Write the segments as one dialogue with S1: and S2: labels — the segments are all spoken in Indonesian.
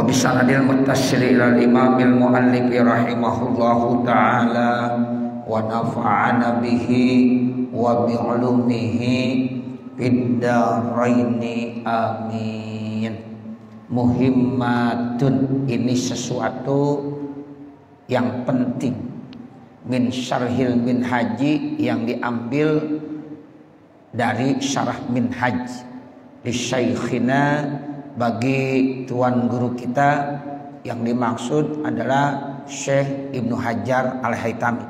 S1: wa bisanadil muttasil ila imamil muallif rahimahullahu ta'ala wa nafa'ana bihi wa bi'ulumihi fid dharaini amin. Muhimmatun, ini sesuatu yang penting, min syarhil minhaji, yang diambil dari syarah minhaj li syaikhina, bagi tuan guru kita, yang dimaksud adalah Syekh Ibnu Hajar Al-Haytami,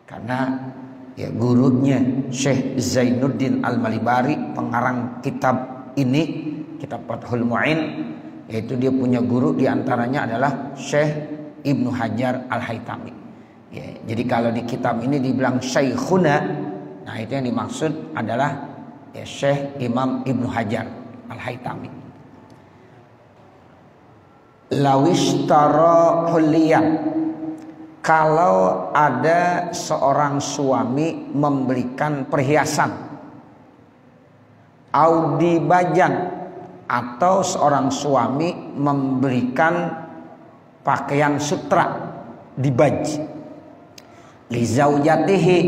S1: karena ya gurunya Syekh Zainuddin Al-Malibari, pengarang kitab ini, kitab Fathul Mu'in, yaitu dia punya guru diantaranya adalah Syekh Ibnu Hajar Al-Haytami. Ya, jadi kalau di kitab ini dibilang Syekhuna, nah itu yang dimaksud adalah ya Syekh Imam Ibnu Hajar Al-Haytami. Lawishtara huliyan, kalau ada seorang suami memberikan perhiasan, audi bajan, atau seorang suami memberikan pakaian sutra dibaj, li zaujatihi,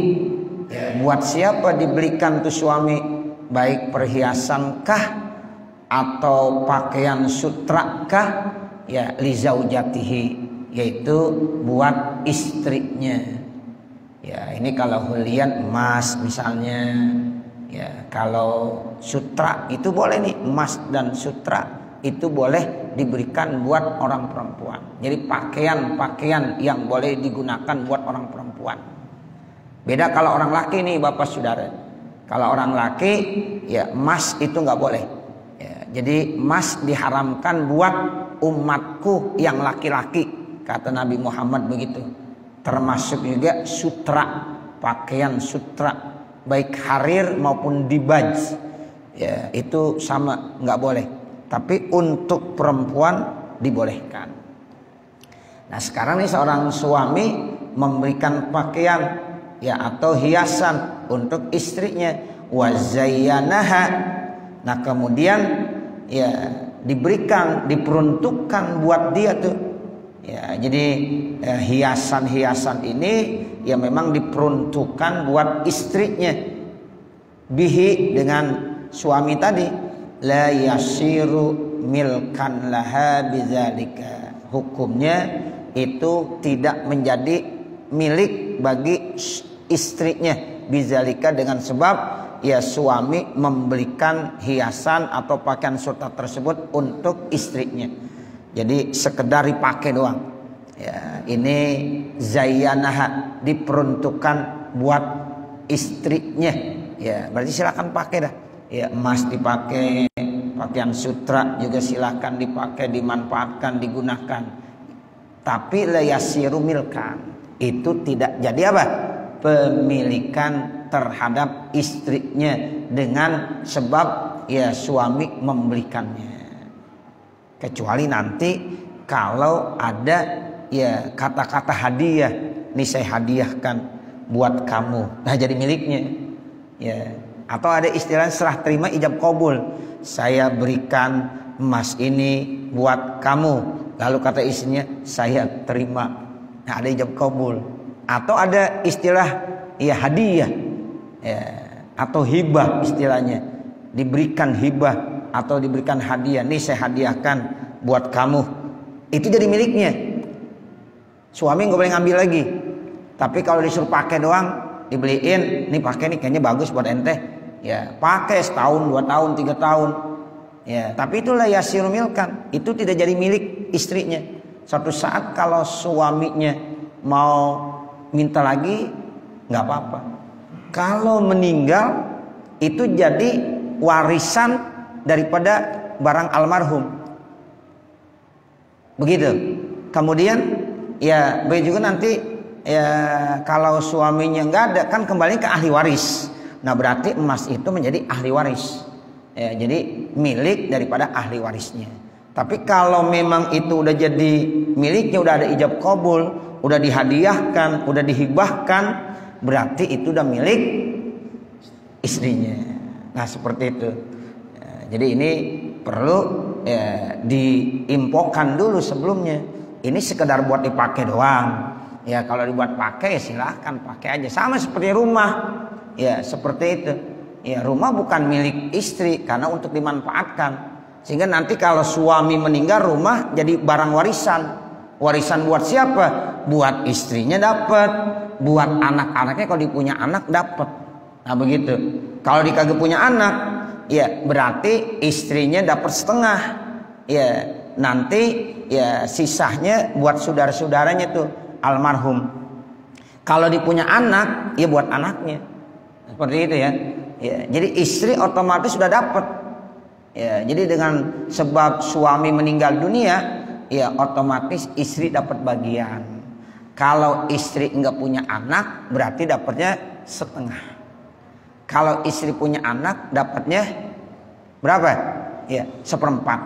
S1: ya, buat siapa diberikan tuh suami, baik perhiasan kah atau pakaian sutra kah, ya li zaujatihi, yaitu buat istrinya. Ya ini kalau hulian emas misalnya, ya kalau sutra itu boleh nih, emas dan sutra itu boleh diberikan buat orang perempuan. Jadi pakaian-pakaian yang boleh digunakan buat orang perempuan. Beda kalau orang laki nih Bapak Saudara. Kalau orang laki ya emas itu nggak boleh. Ya, jadi emas diharamkan buat umatku yang laki-laki, kata Nabi Muhammad begitu. Termasuk juga sutra, pakaian sutra, baik harir maupun dibaj, ya itu sama, nggak boleh. Tapi untuk perempuan dibolehkan. Nah sekarang nih seorang suami memberikan pakaian ya atau hiasan untuk istrinya, wazayyanaha. Nah kemudian ya diberikan, diperuntukkan buat dia tuh. Ya jadi hiasan-hiasan ini ya memang diperuntukkan buat istrinya, bihi, dengan suami tadi, la yasiru milkan laha bidzalika, hukumnya itu tidak menjadi milik bagi istrinya, bidzalika, dengan sebab ya suami memberikan hiasan atau pakaian sutra tersebut untuk istrinya, jadi sekedar dipakai doang. Ya, ini zayyanaha, diperuntukkan buat istrinya. Ya, berarti silakan pakai dah. Ya, emas dipakai, pakaian sutra juga silakan dipakai, dimanfaatkan, digunakan. Tapi la yasiru milkan, itu tidak jadi apa? Pemilikan terhadap istrinya dengan sebab ya suami memberikannya. Kecuali nanti kalau ada ya kata-kata hadiah, nih saya hadiahkan buat kamu, nah jadi miliknya. Ya, atau ada istilah serah terima ijab kabul, saya berikan emas ini buat kamu, lalu kata istrinya saya terima, nah ada ijab kabul. Atau ada istilah ya hadiah, ya, atau hibah istilahnya, diberikan hibah atau diberikan hadiah, nih saya hadiahkan buat kamu, itu jadi miliknya. Suami nggak boleh ngambil lagi. Tapi kalau disuruh pakai doang, dibeliin, nih pakai nih kayaknya bagus buat ente, ya pakai setahun, 2 tahun, 3 tahun, ya. Tapi itulah yasiru milkan, itu tidak jadi milik istrinya. Suatu saat kalau suaminya mau minta lagi, nggak apa-apa. Kalau meninggal itu jadi warisan daripada barang almarhum. Begitu. Kemudian ya begitu juga nanti ya kalau suaminya nggak ada, kan kembali ke ahli waris. Nah berarti emas itu menjadi ahli waris. Ya, jadi milik daripada ahli warisnya. Tapi kalau memang itu udah jadi miliknya, udah ada ijab kabul, udah dihadiahkan, udah dihibahkan, berarti itu udah milik istrinya. Nah seperti itu. Ya, jadi ini perlu ya diinfokan dulu sebelumnya. Ini sekedar buat dipakai doang. Ya kalau dibuat pakai ya silahkan pakai aja. Sama seperti rumah. Ya seperti itu. Ya rumah bukan milik istri karena untuk dimanfaatkan. Sehingga nanti kalau suami meninggal rumah jadi barang warisan. Warisan buat siapa? Buat istrinya dapat, buat anak-anaknya kalau dia punya anak dapat. Nah begitu. Kalau dia kagak punya anak, ya berarti istrinya dapat setengah. Ya nanti ya sisanya buat saudara-saudaranya tuh almarhum. Kalau dia punya anak, ya buat anaknya. Seperti itu ya. Ya jadi istri otomatis sudah dapat. Ya, jadi dengan sebab suami meninggal dunia, ya otomatis istri dapat bagian. Kalau istri enggak punya anak, berarti dapatnya setengah. Kalau istri punya anak, dapatnya berapa? Ya, seperempat.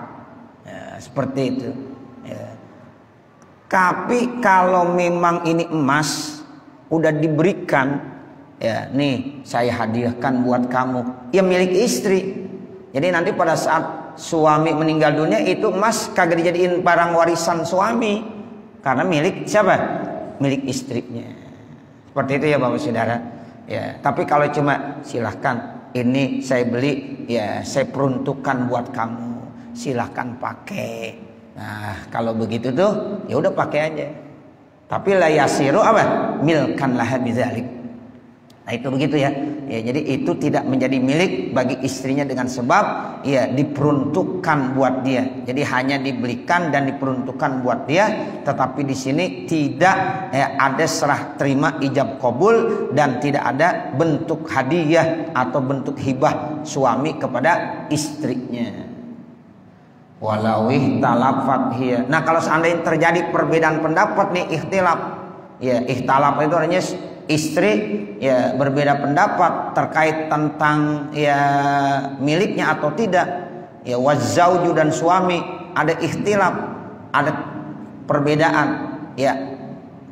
S1: Ya, seperti itu. Ya. Tapi kalau memang ini emas, udah diberikan, ya nih saya hadiahkan buat kamu, ya milik istri. Jadi nanti pada saat suami meninggal dunia itu emas kagak dijadiin barang warisan suami karena milik siapa? Milik istrinya. Seperti itu ya Bapak Saudara. Ya, tapi kalau cuma silahkan ini saya beli ya saya peruntukkan buat kamu. Silahkan pakai. Nah, kalau begitu tuh ya udah pakai aja. Tapi la yasiru apa? Milkan laha bidzalik. Nah itu begitu ya. Ya jadi itu tidak menjadi milik bagi istrinya dengan sebab ya diperuntukkan buat dia. Jadi hanya dibelikan dan diperuntukkan buat dia, tetapi di sini tidak ada serah terima ijab qabul dan tidak ada bentuk hadiah atau bentuk hibah suami kepada istrinya. Walau ihtalafat hiya. Nah kalau seandainya terjadi perbedaan pendapat nih ikhtilaf. Ya ikhtilaf itu artinya istri ya berbeda pendapat terkait tentang ya miliknya atau tidak. Ya wazauju dan suami ada ikhtilaf, ada perbedaan ya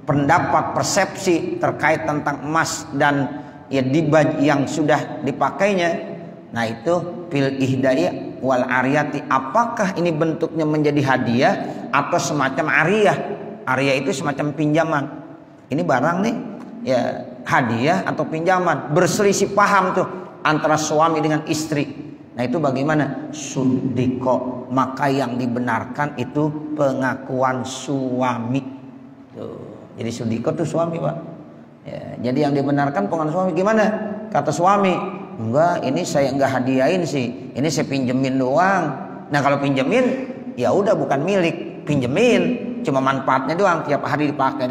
S1: pendapat persepsi terkait tentang emas dan ya dibaj yang sudah dipakainya. Nah itu fil ihdai wal ariyati, apakah ini bentuknya menjadi hadiah atau semacam ariyah? Ariyah itu semacam pinjaman. Ini barang nih ya hadiah atau pinjaman, berselisih paham tuh antara suami dengan istri. Nah itu bagaimana? Sudiko, maka yang dibenarkan itu pengakuan suami tuh. Jadi sudiko tuh suami Pak ya, jadi yang dibenarkan pengakuan suami. Gimana kata suami? Enggak, ini saya enggak hadiahin sih, ini saya pinjemin doang. Nah kalau pinjemin ya udah bukan milik, pinjemin cuma manfaatnya doang, tiap hari dipakai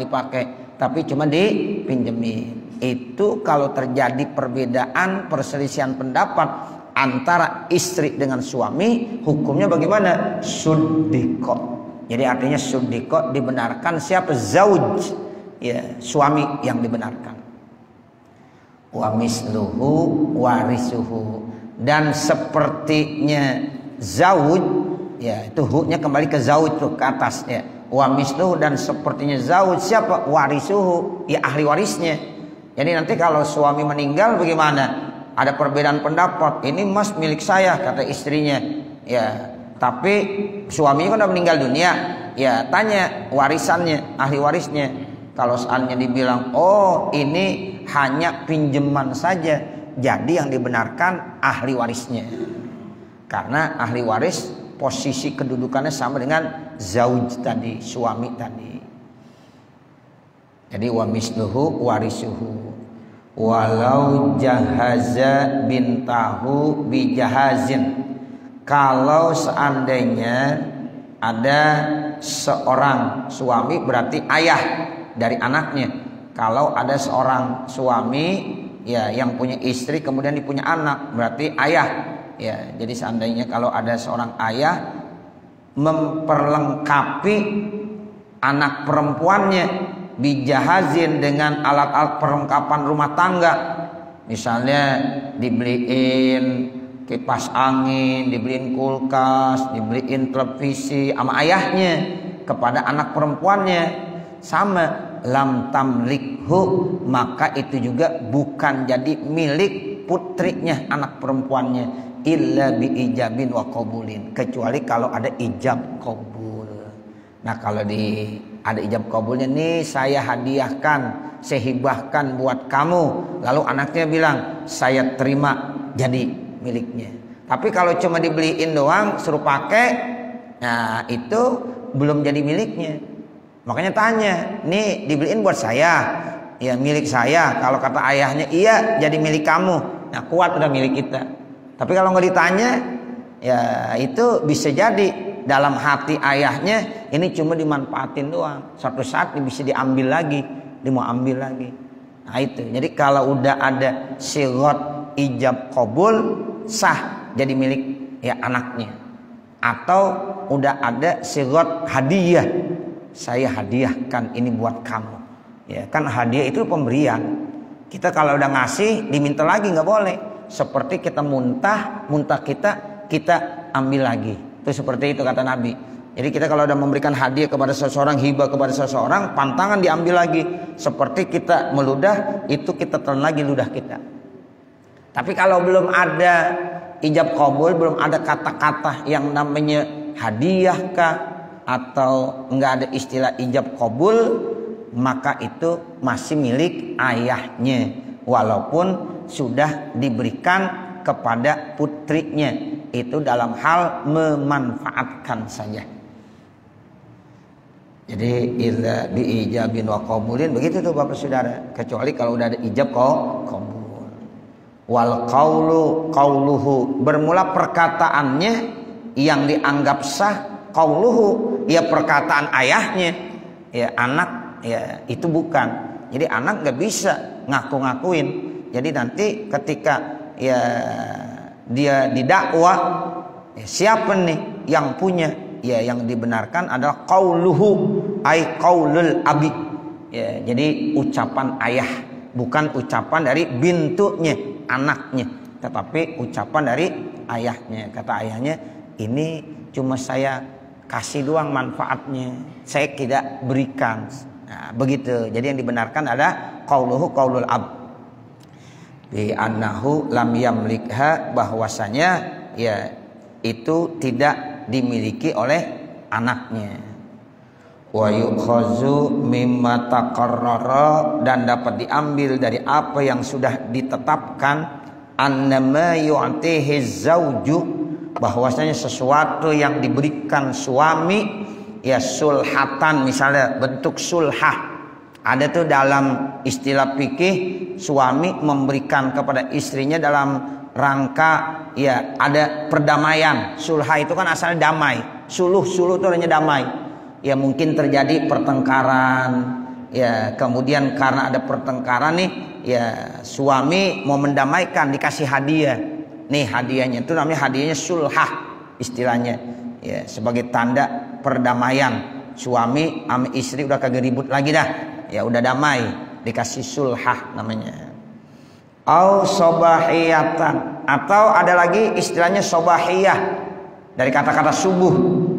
S1: tapi cuma dipinjemin. Itu kalau terjadi perbedaan perselisihan pendapat antara istri dengan suami, hukumnya bagaimana? Sudiko. Jadi artinya sudiko dibenarkan siapa? Zauj, ya suami yang dibenarkan. Wa misluhu warisuhu, dan sepertinya zauj, ya itu hu-nya kembali ke zauj tuh ke atas ya. Wa misluhu, dan sepertinya zauj siapa? Warisuhu, ya ahli warisnya. Jadi nanti kalau suami meninggal bagaimana? Ada perbedaan pendapat. Ini emas milik saya kata istrinya. Ya, tapi suaminya kan udah meninggal dunia. Ya, tanya warisannya, ahli warisnya. Kalau seandainya dibilang, "Oh, ini hanya pinjaman saja." Jadi yang dibenarkan ahli warisnya. Karena ahli waris posisi kedudukannya sama dengan zauj tadi, suami tadi. Jadi wa misluhu warisuhu. Walau jahaza bintahu bijahazin, kalau seandainya ada seorang suami berarti ayah dari anaknya. Kalau ada seorang suami ya yang punya istri kemudian dia punya anak berarti ayah. Ya, jadi seandainya kalau ada seorang ayah memperlengkapi anak perempuannya bijahazin dengan alat-alat perlengkapan rumah tangga, misalnya dibeliin kipas angin, dibeliin kulkas, dibeliin televisi sama ayahnya kepada anak perempuannya, sama lam tamlikhu, maka itu juga bukan jadi milik putrinya anak perempuannya. illa bi ijabin wa qabulin, kecuali kalau ada ijab qabul. Nah kalau ada ijab qabulnya, nih saya hadiahkan, saya hibahkan buat kamu, lalu anaknya bilang saya terima jadi miliknya. Tapi kalau cuma dibeliin doang suruh pakai, nah itu belum jadi miliknya. Makanya tanya, nih dibeliin buat saya, ya milik saya. Kalau kata ayahnya iya, jadi milik kamu, nah kuat udah milik kita. Tapi kalau nggak ditanya, ya itu bisa jadi dalam hati ayahnya ini cuma dimanfaatin doang. Suatu saat bisa diambil lagi, dia mau ambil lagi. Nah itu. Jadi kalau udah ada sigot ijab qabul, sah jadi milik ya anaknya. Atau udah ada sigot hadiah, saya hadiahkan ini buat kamu. Ya kan hadiah itu pemberian. Kita kalau udah ngasih diminta lagi nggak boleh. Seperti kita muntah kita ambil lagi. Itu seperti itu kata Nabi. Jadi kita kalau udah memberikan hadiah kepada seseorang, hibah kepada seseorang, pantangan diambil lagi. Seperti kita meludah, itu kita telan lagi ludah kita. Tapi kalau belum ada ijab qabul, belum ada kata-kata yang namanya hadiah kah, atau enggak ada istilah ijab qabul, maka itu masih milik ayahnya, walaupun sudah diberikan kepada putrinya. Itu dalam hal memanfaatkan saja. Jadi illa bi ijabin wa qabulin, begitu tuh Bapak Saudara, kecuali kalau udah ada ijab qabul. Wal qauluhu, bermula perkataannya yang dianggap sah, qauluhu ya perkataan ayahnya, ya anak ya itu bukan. Jadi anak nggak bisa ngaku-ngakuin. Jadi nanti ketika ya dia didakwa, ya siapa nih yang punya? Ya yang dibenarkan adalah qauluhu, ai qaulul abi. Ya, jadi ucapan ayah, bukan ucapan dari bintunya, anaknya, tetapi ucapan dari ayahnya. Kata ayahnya, ini cuma saya kasih doang manfaatnya, saya tidak berikan. Nah, begitu. Jadi yang dibenarkan adalah qauluhu qaulul ab. Bi annahu lam yamlikha, bahwasanya ya itu tidak dimiliki oleh anaknya. Wa yukhazu mimma taqarrara, dan dapat diambil dari apa yang sudah ditetapkan, annama yu'tihi zauju, bahwasanya sesuatu yang diberikan suami ya sulhatan, misalnya bentuk sulhah. Ada tuh dalam istilah fikih, suami memberikan kepada istrinya dalam rangka ya ada perdamaian. Sulhah itu kan asalnya damai. Suluh itu artinya damai. Ya mungkin terjadi pertengkaran. Ya kemudian karena ada pertengkaran nih, ya suami mau mendamaikan, dikasih hadiah. Nih hadiahnya itu namanya hadiahnya sulhah istilahnya. Ya sebagai tanda perdamaian. Suami sama istri udah kagak ribut lagi dah. Ya udah damai, dikasih sulhah namanya. Au sobahiyatan, atau ada lagi istilahnya sobahiyah, dari kata-kata subuh.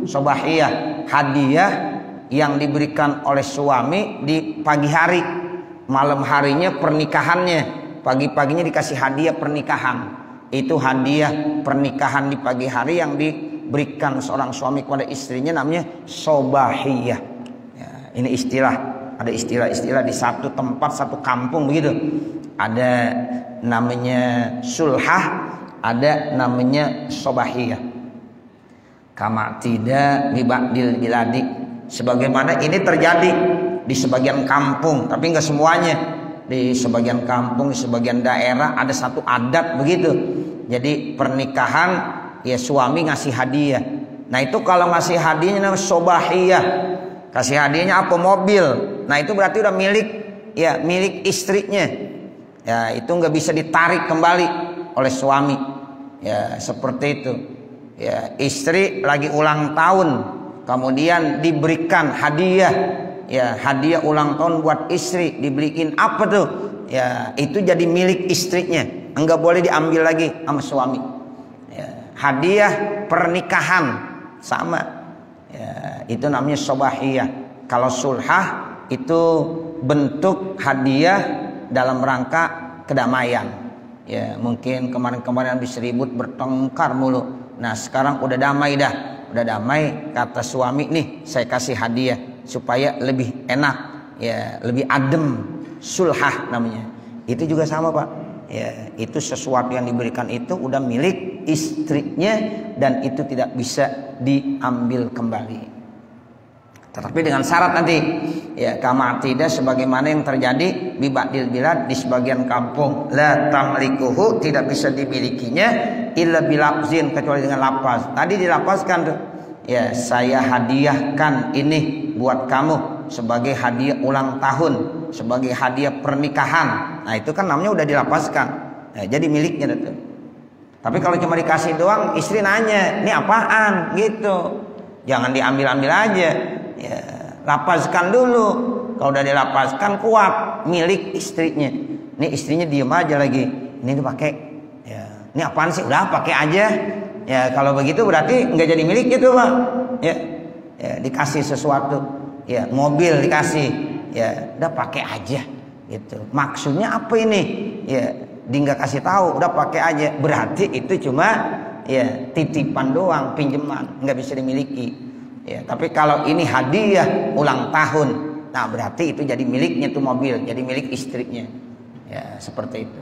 S1: Sobahiyah, hadiah yang diberikan oleh suami di pagi hari, malam harinya pernikahannya, pagi-paginya dikasih hadiah pernikahan. Itu hadiah pernikahan di pagi hari yang diberikan seorang suami kepada istrinya, namanya sobahiyah. Ya, ini istilah. Ada istilah-istilah di satu tempat, satu kampung begitu. Ada namanya sulhah, ada namanya sobahiyah. Kama tidak bibadil biladi, sebagaimana ini terjadi di sebagian kampung, tapi enggak semuanya. Di sebagian kampung, di sebagian daerah ada satu adat begitu. Jadi pernikahan ya suami ngasih hadiah. Nah itu kalau ngasih hadiahnya namanya sobahiyah. Kasih hadiahnya apa? Mobil. Nah itu berarti udah milik istrinya. Ya itu nggak bisa ditarik kembali oleh suami. Ya seperti itu. Ya istri lagi ulang tahun, kemudian diberikan hadiah. Ya hadiah ulang tahun buat istri, dibeliin apa tuh? Ya itu jadi milik istrinya, nggak boleh diambil lagi sama suami. Ya, hadiah pernikahan sama. Ya, itu namanya sobahiyah. Kalau sulhah itu bentuk hadiah dalam rangka kedamaian. Ya, mungkin kemarin-kemarin habis ribut bertengkar mulu. Nah, sekarang udah damai dah. Udah damai, kata suami nih, saya kasih hadiah supaya lebih enak, ya, lebih adem, sulhah namanya. Itu juga sama, Pak. Ya, itu sesuatu yang diberikan itu udah milik istrinya dan itu tidak bisa diambil kembali. Tetapi dengan syarat nanti, ya, kama tidak sebagaimana yang terjadi di ba'dil bilad, di sebagian kampung, la tamlikuhu, tidak bisa dimilikinya illa bilafzin, kecuali dengan lafaz. Tadi dilafazkan tuh, ya, saya hadiahkan ini buat kamu sebagai hadiah ulang tahun, sebagai hadiah pernikahan. Nah, itu kan namanya udah dilafazkan. Nah, jadi miliknya itu. Tapi kalau cuma dikasih doang, istri nanya, "Ini apaan?" gitu. Jangan diambil-ambil aja. Ya, lapaskan dulu. Kalau udah dilapaskan kuat milik istrinya. Ini istrinya diem aja lagi. Ini dipakai. Ya, ini apaan sih? Udah pakai aja. Ya, kalau begitu berarti nggak jadi milik gitu, Pak. Ya, ya, dikasih sesuatu. Ya, mobil dikasih. Ya, udah pakai aja. Gitu. Maksudnya apa ini? Ya, dia nggak kasih tahu. Udah pakai aja. Berarti itu cuma, ya, titipan doang, pinjaman, nggak bisa dimiliki. Ya, tapi kalau ini hadiah ulang tahun, nah berarti itu jadi miliknya tuh mobil, jadi milik istrinya. Ya, seperti itu.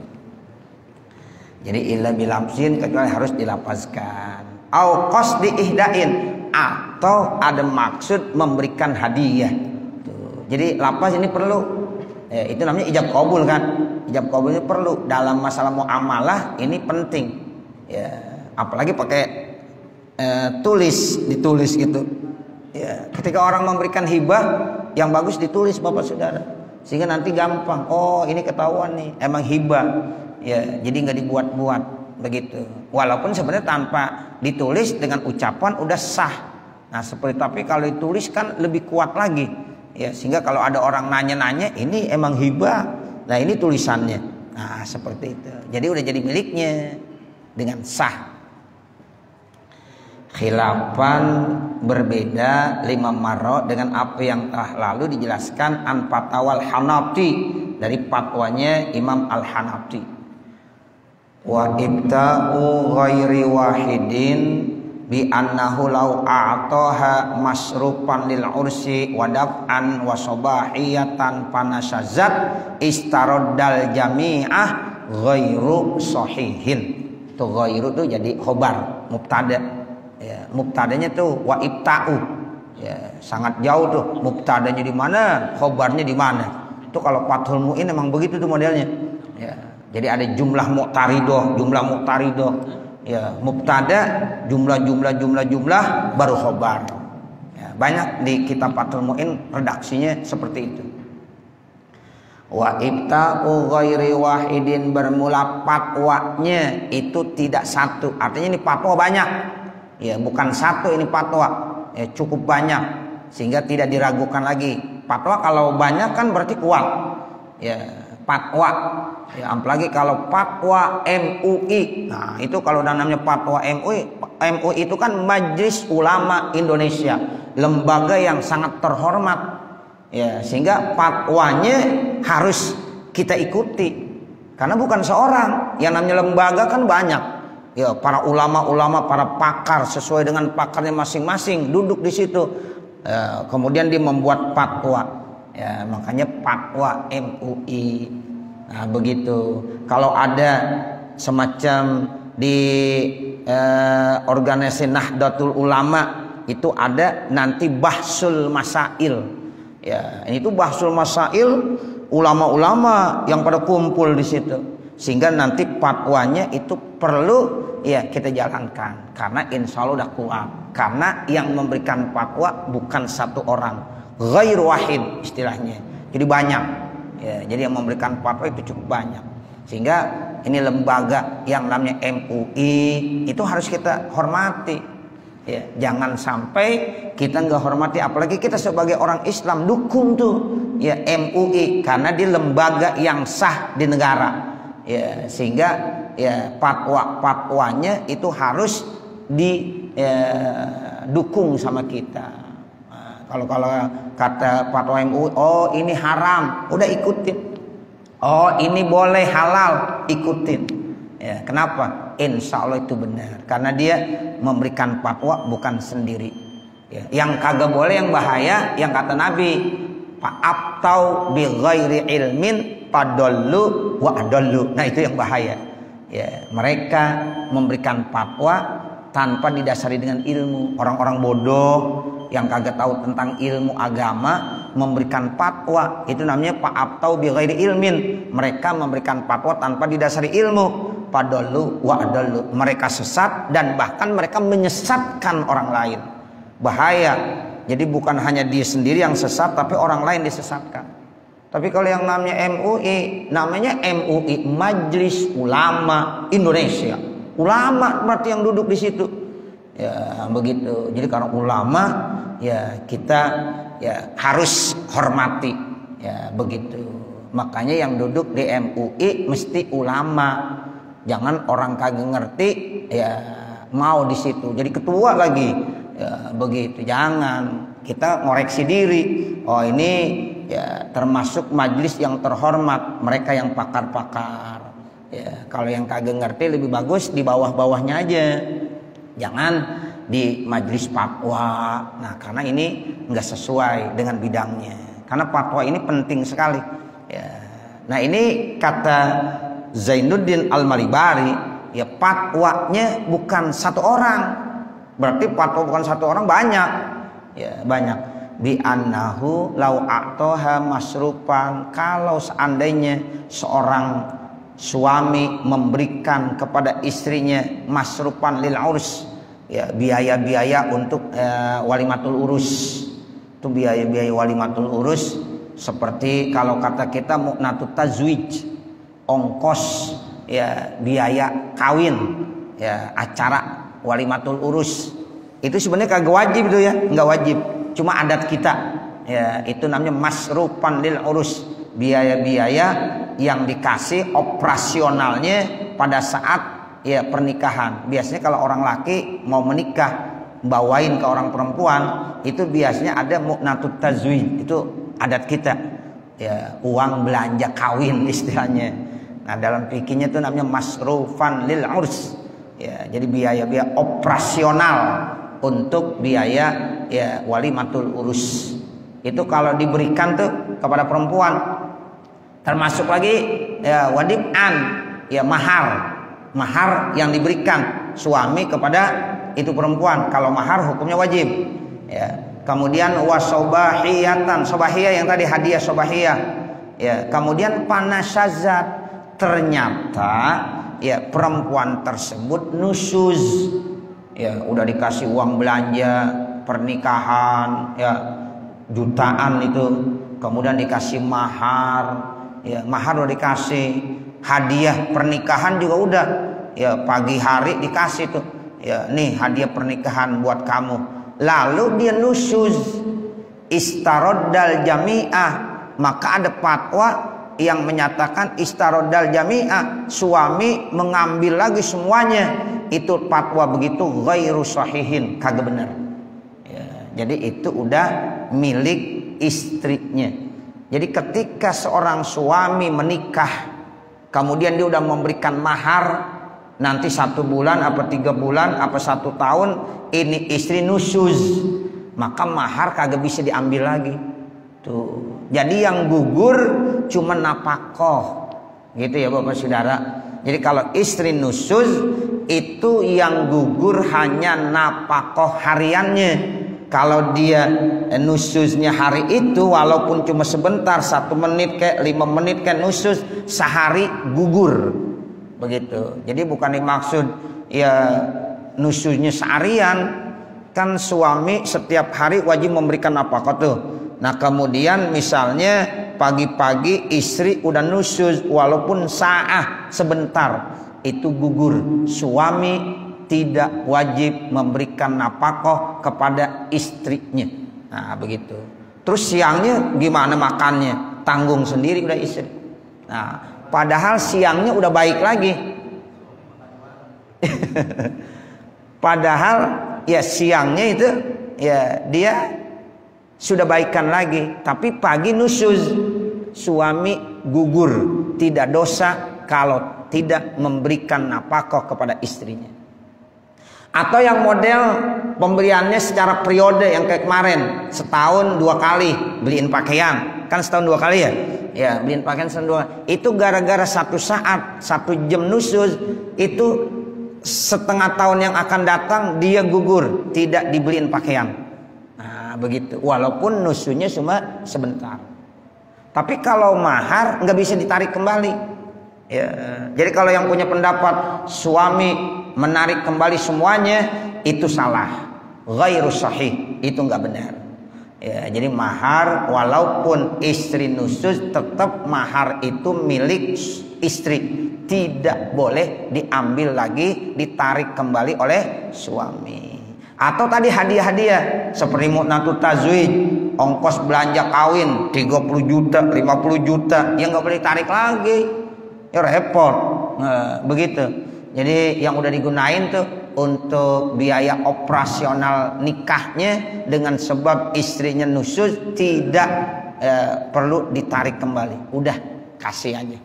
S1: Jadi illa bilamsin, kecuali harus dilapazkan. Au qasdi ihdain, atau ada maksud memberikan hadiah. Tuh. Jadi lapaz ini perlu. Ya, itu namanya ijab qabul kan. Ijab qabul ini perlu dalam masalah muamalah, ini penting. Ya, apalagi pakai ditulis gitu. Ya, ketika orang memberikan hibah, yang bagus ditulis Bapak Saudara, sehingga nanti gampang. Oh, ini ketahuan nih, emang hibah. Ya, jadi nggak dibuat-buat begitu. Walaupun sebenarnya tanpa ditulis dengan ucapan udah sah. Nah, seperti tapi kalau ditulis kan lebih kuat lagi. Ya, sehingga kalau ada orang nanya-nanya, ini emang hibah. Nah, ini tulisannya. Nah, seperti itu. Jadi udah jadi miliknya dengan sah. Khilafan berbeda 5 marra dengan apa yang telah lalu dijelaskan an fatwal Hanafi, dari fatwanya Imam Al-Hanafi. Wa ibta'u ghairi wahidin bi annahu law a'taha masrufan lil ursi wa daf'an wa sabahiyatan panasazat istaraddal jami'ah ghairu sahihin. Tuh ghairu tuh jadi khobar mubtada. Ya, mubtadanya tuh wa ibta'u. Ya, sangat jauh tuh. Mubtadanya di mana, khobarnya di mana. Itu kalau Fathul Mu'in emang begitu tuh modelnya. Ya, jadi ada jumlah muqtaridah, ya, mubtada, jumlah baru khobar. Ya, banyak di kitab Fathul Mu'in redaksinya seperti itu. Wa ibta'u ghairi wahidin, bermula fatwanya itu tidak satu. Artinya ini fatwa banyak. Ya, bukan satu ini fatwa, ya, cukup banyak sehingga tidak diragukan lagi. Fatwa kalau banyak kan berarti kuat. Ya, fatwa. Ya, apalagi kalau fatwa MUI. Nah, itu kalau namanya fatwa MUI itu kan Majelis Ulama Indonesia, lembaga yang sangat terhormat. Ya, sehingga fatwanya harus kita ikuti. Karena bukan seorang, yang namanya lembaga kan banyak. Ya, para ulama-ulama, para pakar sesuai dengan pakarnya masing-masing duduk di situ. Ya, kemudian dia membuat fatwa. Ya, makanya fatwa MUI. Nah, begitu. Kalau ada semacam di organisasi Nahdlatul Ulama itu ada nanti bahsul masail. Ya, ini tuh bahsul masail, ulama-ulama yang pada kumpul di situ. Sehingga nanti fatwanya itu perlu, ya, kita jalankan karena insya Allah udah kuat. Karena yang memberikan fatwa bukan satu orang, ghair wahid istilahnya. Jadi banyak. Ya, jadi yang memberikan fatwa itu cukup banyak. Sehingga ini lembaga yang namanya MUI itu harus kita hormati. Ya, jangan sampai kita nggak hormati, apalagi kita sebagai orang Islam dukung tuh, ya, MUI karena dia lembaga yang sah di negara. Ya, sehingga, ya, fatwanya itu harus didukung sama kita. Nah, kalau kata fatwa MUI, oh ini haram, udah ikutin. Oh ini boleh, halal, ikutin. Ya, kenapa? Insya Allah itu benar. Karena dia memberikan fatwa bukan sendiri. Ya, yang kagak boleh, yang bahaya, yang kata Nabi, fa'aftau bi ghairi ilmin fadallu wa adallu. Nah, itu yang bahaya. Ya, mereka memberikan fatwa tanpa didasari dengan ilmu. Orang-orang bodoh yang kagak tahu tentang ilmu agama memberikan fatwa, itu namanya fa'aftau bi ghairi ilmin. Mereka memberikan fatwa tanpa didasari ilmu. Fadallu wa adallu. Mereka sesat dan bahkan mereka menyesatkan orang lain. Bahaya. Jadi bukan hanya dia sendiri yang sesat, tapi orang lain disesatkan. Tapi kalau yang namanya MUI, namanya MUI, Majelis Ulama Indonesia. Ulama berarti yang duduk di situ. Ya, begitu. Jadi karena ulama, ya kita ya harus hormati. Ya, begitu. Makanya yang duduk di MUI mesti ulama. Jangan orang kagak ngerti ya mau di situ jadi ketua lagi. Ya, begitu. Jangan. Kita ngoreksi diri. Oh, ini ya termasuk majelis yang terhormat, mereka yang pakar-pakar. Ya, kalau yang kagak ngerti lebih bagus di bawah-bawahnya aja. Jangan di majelis fatwa. Nah, karena ini nggak sesuai dengan bidangnya. Karena fatwa ini penting sekali. Ya. Nah, ini kata Zainuddin Al-Malibari, ya fatwanya bukan satu orang. Berarti fatwa bukan satu orang, banyak. Ya, banyak. Bi annahu law a'taha masrufan, kalau seandainya seorang suami memberikan kepada istrinya masrufan lil urs, ya biaya-biaya untuk walimatul urus. Itu biaya-biaya walimatul urus seperti kalau kata kita mu'natut tazwij, ongkos ya biaya kawin, ya acara walimatul urus. Itu sebenarnya kagak wajib itu ya, nggak wajib. Cuma adat kita, ya itu namanya masrufan lil urus, biaya-biaya yang dikasih operasionalnya pada saat ya pernikahan. Biasanya kalau orang laki mau menikah bawain ke orang perempuan, itu biasanya ada mu'natut tazwij, itu adat kita. Ya, uang belanja kawin istilahnya. Nah, dalam fikihnya itu namanya masrufan lil urs. Ya, jadi biaya-biaya operasional untuk biaya ya walimatul urus. Itu kalau diberikan tuh kepada perempuan. Termasuk lagi ya wadib'an, ya mahar yang diberikan suami kepada itu perempuan. Kalau mahar hukumnya wajib. Ya. Kemudian wasobahiyatan, sobahiyah yang tadi hadiah sobahiyah. Ya, kemudian panasazat, ternyata ya perempuan tersebut nusuz. Ya, udah dikasih uang belanja pernikahan ya jutaan itu, kemudian dikasih mahar, ya mahar udah dikasih, hadiah pernikahan juga udah, ya pagi hari dikasih tuh, ya nih hadiah pernikahan buat kamu. Lalu dia nusuz istaroddal jami'ah, maka ada fatwa yang menyatakan istaroddal jami'ah, suami mengambil lagi semuanya. Itu fatwa begitu ghairu sahihin, kagak benar. Ya, jadi itu udah milik istrinya. Jadi ketika seorang suami menikah, kemudian dia udah memberikan mahar, nanti 1 bulan apa 3 bulan apa 1 tahun ini istri nusuz, maka mahar kagak bisa diambil lagi. Tuh. Jadi yang gugur cuma napakoh, gitu ya Bapak Saudara. Jadi kalau istri nusuz itu yang gugur hanya napakoh hariannya. Kalau dia nusuznya hari itu walaupun cuma sebentar, 1 menit kayak 5 menit kayak nusuz, sehari gugur. Begitu. Jadi bukan dimaksud ya nusuznya seharian. Kan suami setiap hari wajib memberikan napakoh tuh. Nah kemudian misalnya pagi-pagi istri udah nusuz walaupun sebentar, itu gugur. Suami tidak wajib memberikan nafkah kepada istrinya. Nah begitu. Terus siangnya gimana makannya? Tanggung sendiri udah istri. Nah padahal siangnya udah baik lagi. Padahal ya siangnya itu ya dia sudah baikan lagi, tapi pagi nusuz, suami gugur, tidak dosa kalau tidak memberikan nafkah kepada istrinya. Atau yang model pemberiannya secara periode yang kayak kemarin, setahun 2 kali beliin pakaian, kan setahun 2 kali ya? Ya, beliin pakaian setahun 2 kali. Itu gara-gara 1 saat, 1 jam nusyuz, itu setengah tahun yang akan datang dia gugur, tidak dibeliin pakaian. Nah, begitu. Walaupun nusyuznya cuma sebentar. Tapi kalau mahar nggak bisa ditarik kembali. Ya, jadi kalau yang punya pendapat suami menarik kembali semuanya, itu salah, ghairu sahih, itu nggak benar. Ya, jadi mahar walaupun istri nusyuz tetap mahar itu milik istri, tidak boleh diambil lagi, ditarik kembali oleh suami. Atau tadi hadiah-hadiah seperti mu'natut tazwij, ongkos belanja kawin 30 juta, 50 juta, ya nggak boleh ditarik lagi. Ya repot. Nah, begitu. Jadi yang udah digunain tuh untuk biaya operasional nikahnya dengan sebab istrinya nusyuz, tidak perlu ditarik kembali. Udah kasih aja.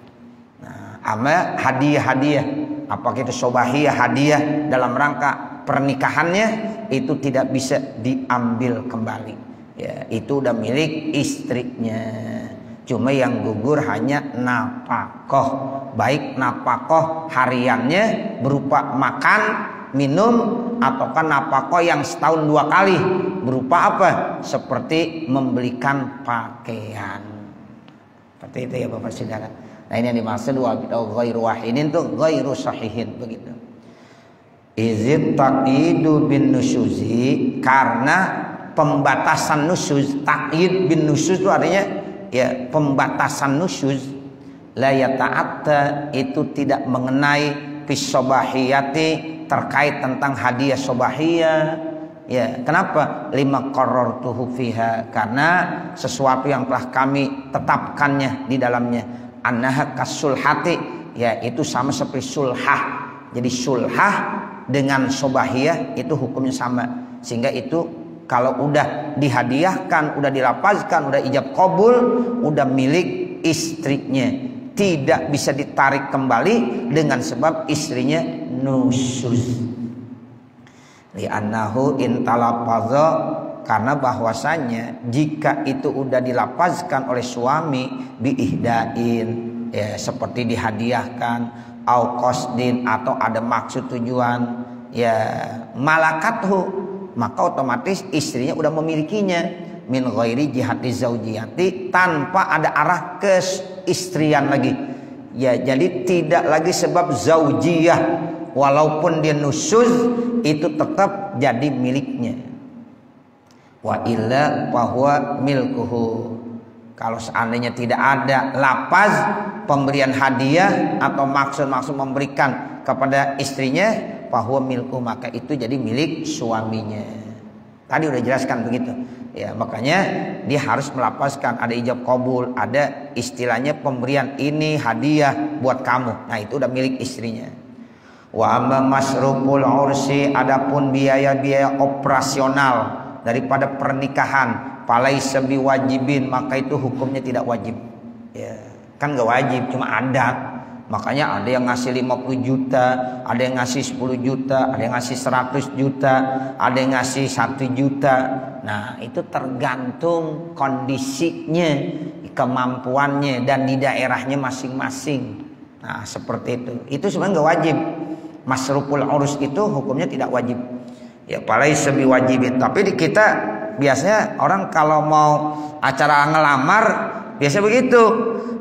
S1: Nah, ama hadiah-hadiah, apakah itu sobahiyah, hadiah dalam rangka pernikahannya, itu tidak bisa diambil kembali. Ya, itu udah milik istrinya. Cuma yang gugur hanya nafkah, baik nafkah hariannya berupa makan, minum, ataukah nafkah yang setahun 2 kali berupa apa? Seperti membelikan pakaian. Seperti itu ya Bapak Saudara. Nah, ini yang dimaksud ghairu wahidin itu ghairu sahihin, begitu. Izid taqidu bin nusyuzi, karena pembatasan nusyuz, taqid bin nusyuz itu artinya ya pembatasan nusyuz, la yata'atta, itu tidak mengenai fisobahiyati, terkait tentang hadiah sobahiyah. Ya, kenapa? Lima qarrartuhu fiha, karena sesuatu yang telah kami tetapkannya di dalamnya. Annaha kasulhati, ya itu sama seperti sulhah. Jadi sulhah dengan sobahiyah itu hukumnya sama, sehingga itu kalau udah dihadiahkan, udah dilapazkan, udah ijab qabul, udah milik istrinya, tidak bisa ditarik kembali dengan sebab istrinya nusyuz. Li'annahu intalapazza, karena bahwasanya jika itu udah dilapazkan oleh suami biihdain, ya seperti dihadiahkan, au qasdin, atau ada maksud tujuan, ya malakathu, maka otomatis istrinya udah memilikinya, min ghairi jihati zaujiyati, tanpa ada arah keistrian lagi. Ya, jadi tidak lagi sebab zaujiyah, walaupun dia nusyuz itu tetap jadi miliknya. Wa illa fahuwa milkuhu. Kalau seandainya tidak ada lapaz pemberian hadiah atau maksud-maksud memberikan kepada istrinya, fahuwa milkuhu, maka itu jadi milik suaminya. Tadi udah jelaskan begitu. Ya, makanya dia harus melapazkan, ada ijab qabul, ada istilahnya pemberian ini hadiah buat kamu. Nah, itu udah milik istrinya. Wa amma masruful ursi, adapun biaya-biaya operasional daripada pernikahan, falaisa biwajibin, maka itu hukumnya tidak wajib. Ya, kan enggak wajib, cuma adat. Makanya ada yang ngasih 50 juta, ada yang ngasih 10 juta, ada yang ngasih 100 juta, ada yang ngasih 1 juta. Nah, itu tergantung kondisinya, kemampuannya, dan di daerahnya masing-masing. Nah, seperti itu. Itu sebenarnya nggak wajib. Masruful urus itu hukumnya tidak wajib. Ya, falaisa biwajibin. Tapi di kita biasanya orang kalau mau acara ngelamar biasa begitu.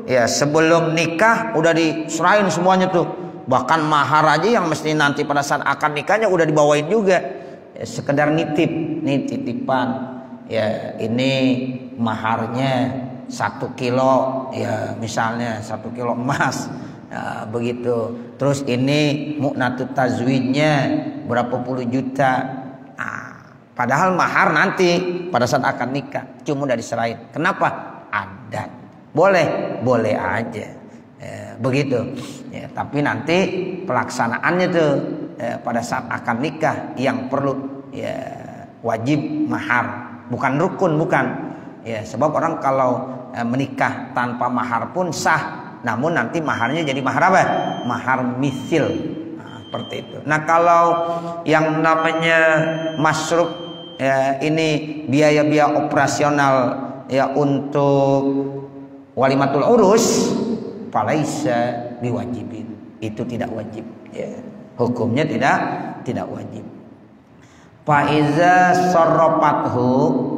S1: Ya, sebelum nikah udah diserahin semuanya tuh. Bahkan mahar aja yang mesti nanti pada saat akad nikahnya udah dibawain juga. Ya, sekedar nitip, nih titipan. Ya, ini maharnya 1 kilo, ya misalnya 1 kilo emas. Ya, begitu. Terus ini mu'natut tazwijnya berapa puluh juta. Nah, padahal mahar nanti pada saat akad nikah cuma udah diserahin. Kenapa? Adat. Boleh aja, ya, begitu. Ya, tapi nanti pelaksanaannya tuh pada saat akad nikah yang perlu ya wajib mahar, bukan rukun, bukan. Ya, sebab orang kalau menikah tanpa mahar pun sah, namun nanti maharnya jadi mahar apa? Mahar misil. Nah, seperti itu. Nah, kalau yang namanya masruk ya, ini biaya-biaya operasional ya untuk walimatul urus, falaisa biwajibin. Itu tidak wajib ya. Hukumnya tidak wajib. Faiza sorropathu,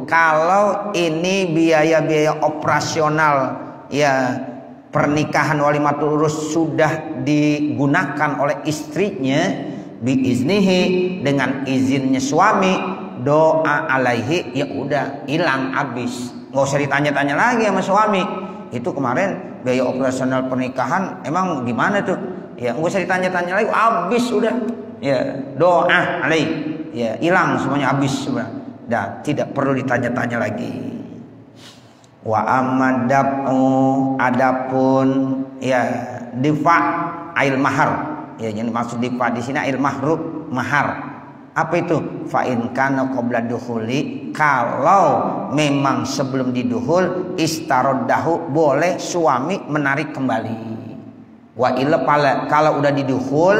S1: kalau ini biaya-biaya operasional ya pernikahan walimatul urus sudah digunakan oleh istrinya biiznihi, dengan izinnya suami, doa alaihi, ya udah hilang habis, nggak usah ditanya-tanya lagi sama suami. Itu kemarin biaya operasional pernikahan emang gimana tuh ya, nggak usah ditanya-tanya lagi, habis udah ya, doa alaihi ya, hilang semuanya, habis sudah. Dan tidak perlu ditanya-tanya lagi. Wa amadab'u, adapun ya difa ail mahar ya, yang dimaksud difa di sini ail mahrub, mahar. Apa itu? Fa in kana qabla dukhuli, kalau memang sebelum diduhul, istaroddahu, boleh suami menarik kembali. Wa illa, kalau udah diduhul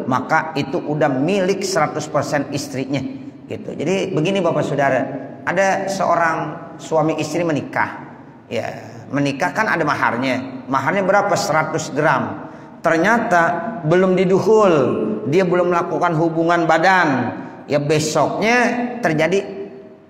S1: maka itu udah milik 100% istrinya gitu. Jadi begini Bapak Saudara, ada seorang suami istri menikah. Ya, menikah kan ada maharnya. Maharnya berapa? 100 gram. Ternyata belum diduhul, dia belum melakukan hubungan badan. Ya, besoknya terjadi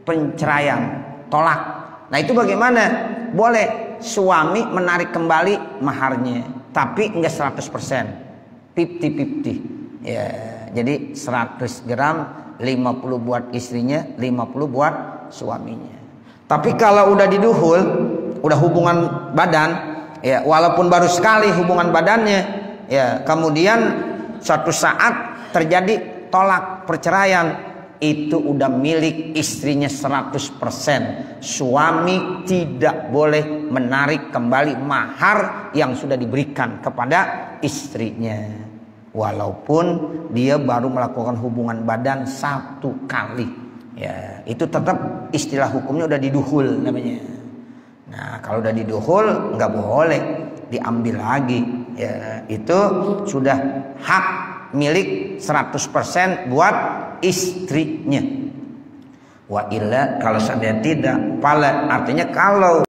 S1: penceraian, tolak. Nah, itu bagaimana? Boleh suami menarik kembali maharnya, tapi enggak 100%, 50-50 ya. Jadi 100 gram, 50 buat istrinya, 50 buat suaminya. Tapi kalau udah diduhul, udah hubungan badan ya, walaupun baru sekali hubungan badannya ya, kemudian suatu saat terjadi tolak, perceraian, itu udah milik istrinya 100%. Suami tidak boleh menarik kembali mahar yang sudah diberikan kepada istrinya, walaupun dia baru melakukan hubungan badan 1 kali ya. Itu tetap istilah hukumnya udah diduhul namanya. Nah, kalau udah diduhul nggak boleh diambil lagi ya, itu sudah hak milik 100% buat istrinya. Wa illa, kalau seandainya tidak, pala, artinya kalau